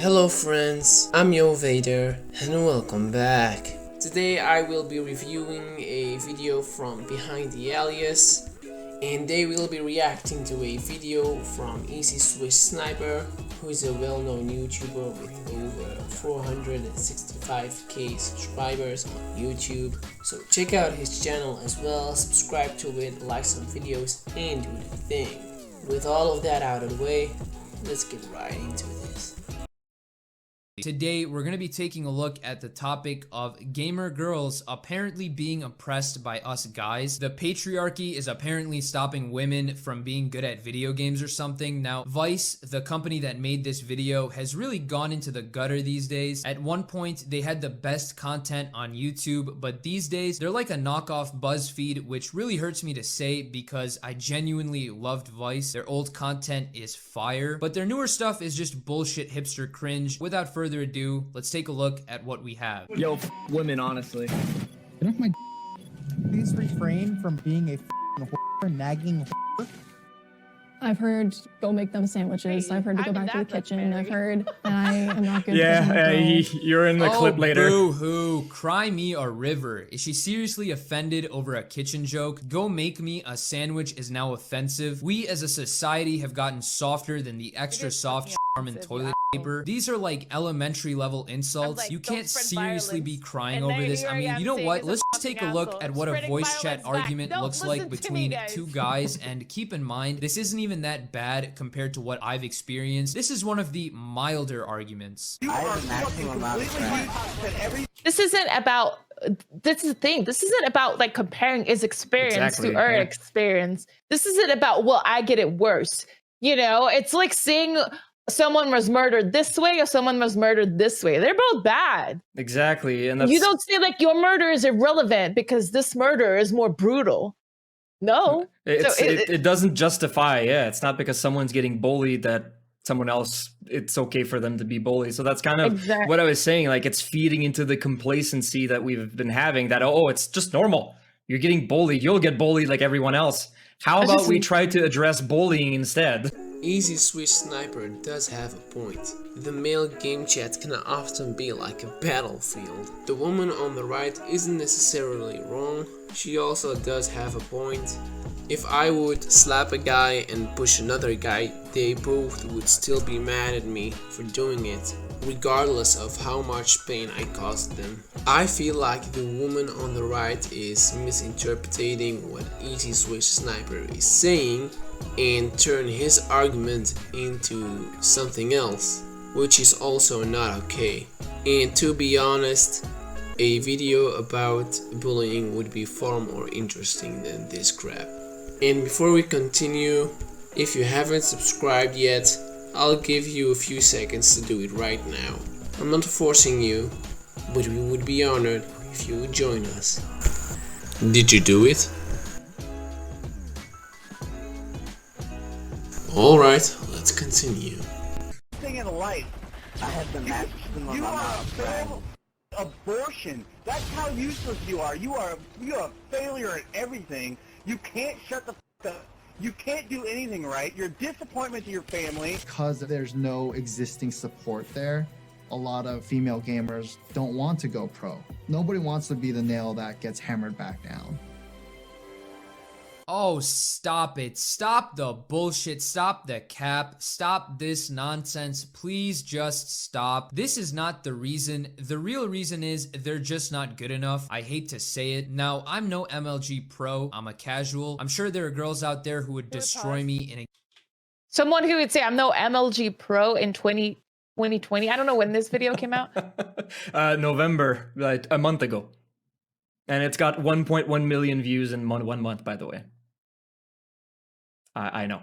Hello friends, I'm Yo Vader and welcome back. Today I will be reviewing a video from Behind the Alias, and they will be reacting to a video from Easy Swish Sniper, who is a well-known YouTuber with over 465k subscribers on YouTube. So check out his channel as well, subscribe to it, like some videos, and do the thing. With all of that out of the way, let's get right into this. Today, we're going to be taking a look at the topic of gamer girls apparently being oppressed by us guys. The patriarchy is apparently stopping women from being good at video games or something. Now, Vice, the company that made this video, has really gone into the gutter these days. At one point, they had the best content on YouTube, but these days, they're like a knockoff BuzzFeed, which really hurts me to say because I genuinely loved Vice. Their old content is fire, but their newer stuff is just bullshit hipster cringe. Without further ado, let's take a look at what we have. Yo, women, honestly. Get off my. Please refrain from being a whore, nagging whore. I've heard go make them sandwiches. I've heard to go back to the kitchen. I've heard that I am not good. You're in the clip later. Boo-hoo. Cry me a river. Is she seriously offended over a kitchen joke? Go make me a sandwich is now offensive. We as a society have gotten softer than the extra soft Charmin toilet paper. These are like elementary level insults. Like, you can't seriously be crying and over this. I mean, you know what? Let's just take a look at what a voice chat argument looks like between two guys, and keep in mind, this isn't even that bad compared to what I've experienced. This is one of the milder arguments. This isn't about, this is the thing, this isn't about like comparing his experience to our experience. This isn't about, well, I get it worse. You know, it's like saying someone was murdered this way or someone was murdered this way. They're both bad. Exactly. And that's... you don't say like your murder is irrelevant because this murder is more brutal. No. It doesn't justify, it's not because someone's getting bullied that someone else, it's okay for them to be bullied. So that's kind of what I was saying, like it's feeding into the complacency that we've been having that, oh, it's just normal. You're getting bullied, you'll get bullied like everyone else. How about we try to address bullying instead? Easy Swish Sniper does have a point. The male game chat can often be like a battlefield. The woman on the right isn't necessarily wrong, she also does have a point. If I would slap a guy and push another guy, they both would still be mad at me for doing it, regardless of how much pain I caused them. I feel like the woman on the right is misinterpreting what Easy Swish Sniper is saying and turn his argument into something else, which is also not okay. And to be honest, a video about bullying would be far more interesting than this crap. And before we continue, if you haven't subscribed yet, I'll give you a few seconds to do it right now. I'm not forcing you, but we would be honored if you would join us. Did you do it? Alright, let's continue. Thing in life. I have the match in my mouth. Abortion. That's how useless you are. You are a failure at everything. You can't shut the f up. You can't do anything right. You're a disappointment to your family. Because there's no existing support there, a lot of female gamers don't want to go pro. Nobody wants to be the nail that gets hammered back down. Oh, stop it. Stop the bullshit. Stop the cap. Stop this nonsense. Please just stop. This is not the reason. The real reason is they're just not good enough. I hate to say it. Now, I'm no MLG pro. I'm a casual. I'm sure there are girls out there who would destroy me in a... Someone who would say I'm no MLG pro in 2020. I don't know when this video came out. November, like a month ago. And it's got 1.1 million views in 1 month, by the way. I know.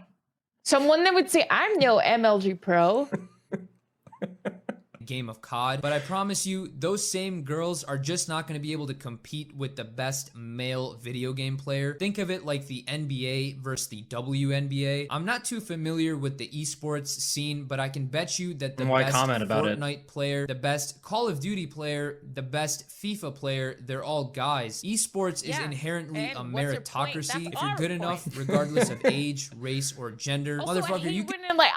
Someone that would say, I'm no MLG pro. Game of COD, but I promise you, those same girls are just not going to be able to compete with the best male video game player. Think of it like the NBA versus the WNBA. I'm not too familiar with the esports scene, but I can bet you that the best Fortnite player, the best Call of Duty player, the best FIFA player, they're all guys. Esports is inherently a meritocracy. If you're good enough, regardless of age, race, or gender, Also, motherfucker, you can... like,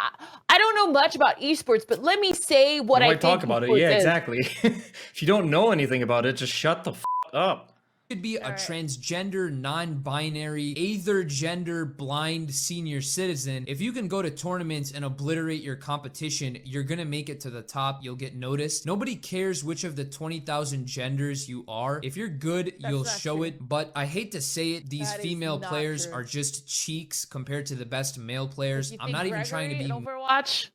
I don't know much about esports, but let me say what I think talk about it. Yeah, exactly. If you don't know anything about it, just shut the f up. Could be a transgender, non-binary, either gender, blind senior citizen. If you can go to tournaments and obliterate your competition, you're gonna make it to the top. You'll get noticed. Nobody cares which of the 20,000 genders you are. If you're good, you'll show it. But I hate to say it, these female players are just cheeks compared to the best male players. I'm not even trying to be Overwatch.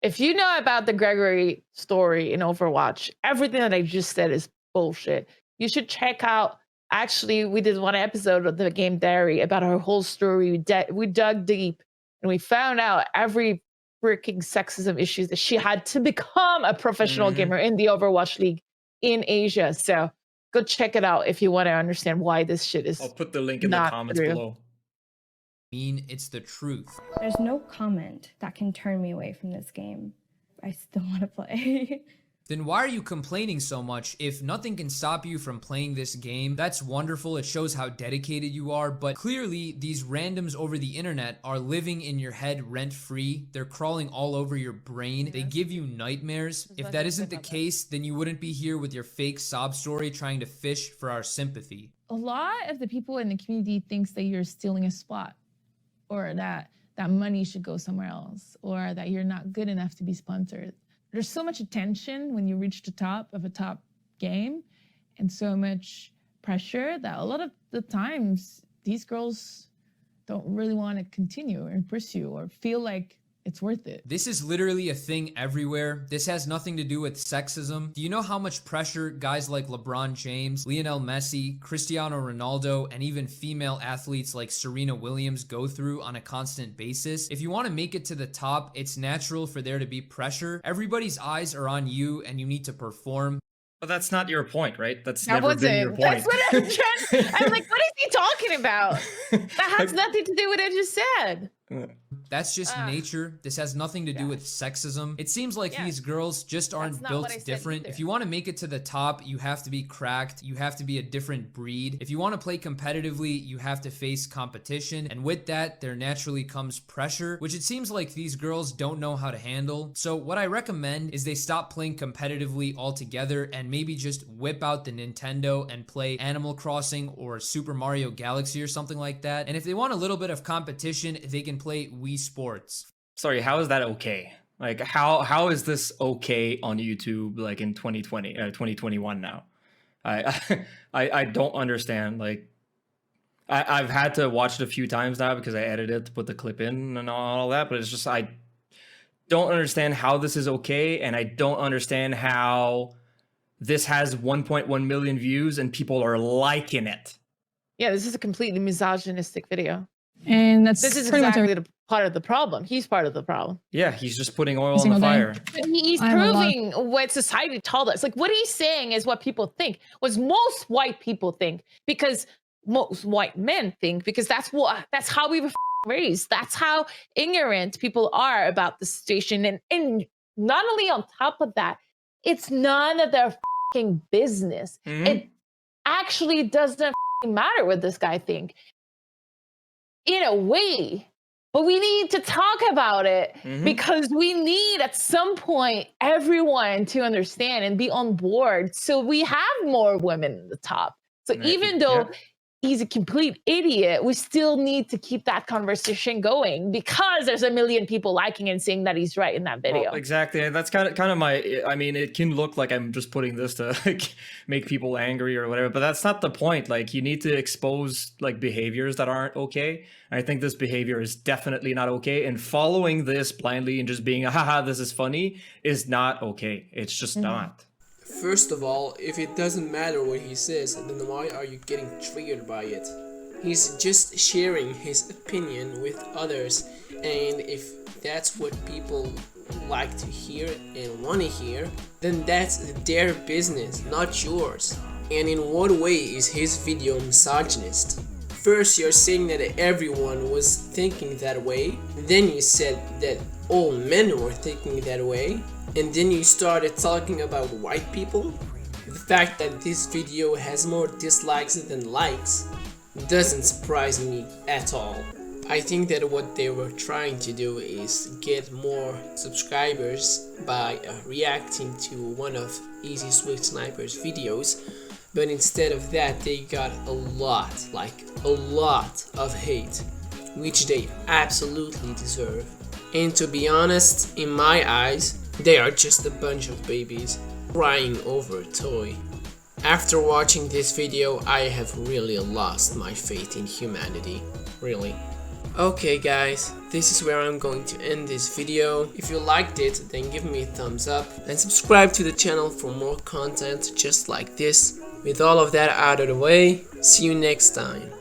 If you know about the Gregory story in Overwatch, everything that I just said is bullshit. You should check out, actually, we did one episode of the game Diary about her whole story. We dug deep and we found out every freaking sexism issues that she had to become a professional gamer in the Overwatch League in Asia. So go check it out if you want to understand why this shit is. I'll put the link in the comments below. It's the truth. There's no comment that can turn me away from this game. I still want to play. Then why are you complaining so much? If nothing can stop you from playing this game, that's wonderful. It shows how dedicated you are, but clearly these randoms over the internet are living in your head rent-free. They're crawling all over your brain. They give you nightmares. If that isn't the case, then you wouldn't be here with your fake sob story trying to fish for our sympathy. A lot of the people in the community thinks that you're stealing a spot, or that money should go somewhere else, or that you're not good enough to be sponsored. There's so much attention when you reach the top of a top game, and so much pressure that a lot of the times these girls don't really want to continue or pursue or feel like it's worth it. This is literally a thing everywhere. This has nothing to do with sexism. Do you know how much pressure guys like LeBron James, Lionel Messi, Cristiano Ronaldo, and even female athletes like Serena Williams go through on a constant basis? If you want to make it to the top, it's natural for there to be pressure. Everybody's eyes are on you and you need to perform. But that's not your point, right? That's never been your point. That's what I'm trying. I'm like, what is he talking about? That has nothing to do with what I just said. That's just nature. This has nothing to do with sexism. It seems like these girls just aren't built different. If you want to make it to the top, you have to be cracked. You have to be a different breed. If you want to play competitively, you have to face competition. And with that, there naturally comes pressure, which it seems like these girls don't know how to handle. So what I recommend is they stop playing competitively altogether and maybe just whip out the Nintendo and play Animal Crossing or Super Mario Galaxy or something like that. And if they want a little bit of competition, they can play Wii Sports. Sorry, how is that okay? Like, how is this okay on YouTube, like in 2020, 2021 now? I don't understand. Like, I've had to watch it a few times now because I edited it to put the clip in and all that, but it's just, I don't understand how this is okay, and I don't understand how this has 1.1 million views and people are liking it. Yeah, this is a completely misogynistic video. And this is exactly the part of the problem. He's part of the problem. Yeah, he's just putting oil on the fire. But he's proving what society told us. Like, what he's saying is what people think, what most white people think, because most white men think, because that's how we were raised. That's how ignorant people are about the situation. And not only on top of that, it's none of their business. It actually doesn't matter what this guy think. In a way, but we need to talk about it because we need at some point everyone to understand and be on board so we have more women in the top. So even though he's a complete idiot, we still need to keep that conversation going because there's a million people liking and saying that he's right in that video. Well, exactly. That's kind of my, I mean, it can look like I'm just putting this to like make people angry or whatever, but that's not the point. Like, you need to expose like behaviors that aren't okay. And I think this behavior is definitely not okay. And following this blindly and just being, haha, this is funny is not okay. It's just not. First of all, if it doesn't matter what he says, then why are you getting triggered by it? He's just sharing his opinion with others, and if that's what people like to hear and want to hear, then that's their business, not yours. And in what way is his video misogynist? First you're saying that everyone was thinking that way, then you said that all men were thinking that way, and then you started talking about white people. The fact that this video has more dislikes than likes doesn't surprise me at all. I think that what they were trying to do is get more subscribers by reacting to one of Easy Swish Sniper's videos, but instead of that they got a lot of hate, which they absolutely deserve. And to be honest, in my eyes, they are just a bunch of babies crying over a toy. After watching this video, I have really lost my faith in humanity, really. Okay guys, this is where I'm going to end this video. If you liked it, then give me a thumbs up and subscribe to the channel for more content just like this. With all of that out of the way, see you next time.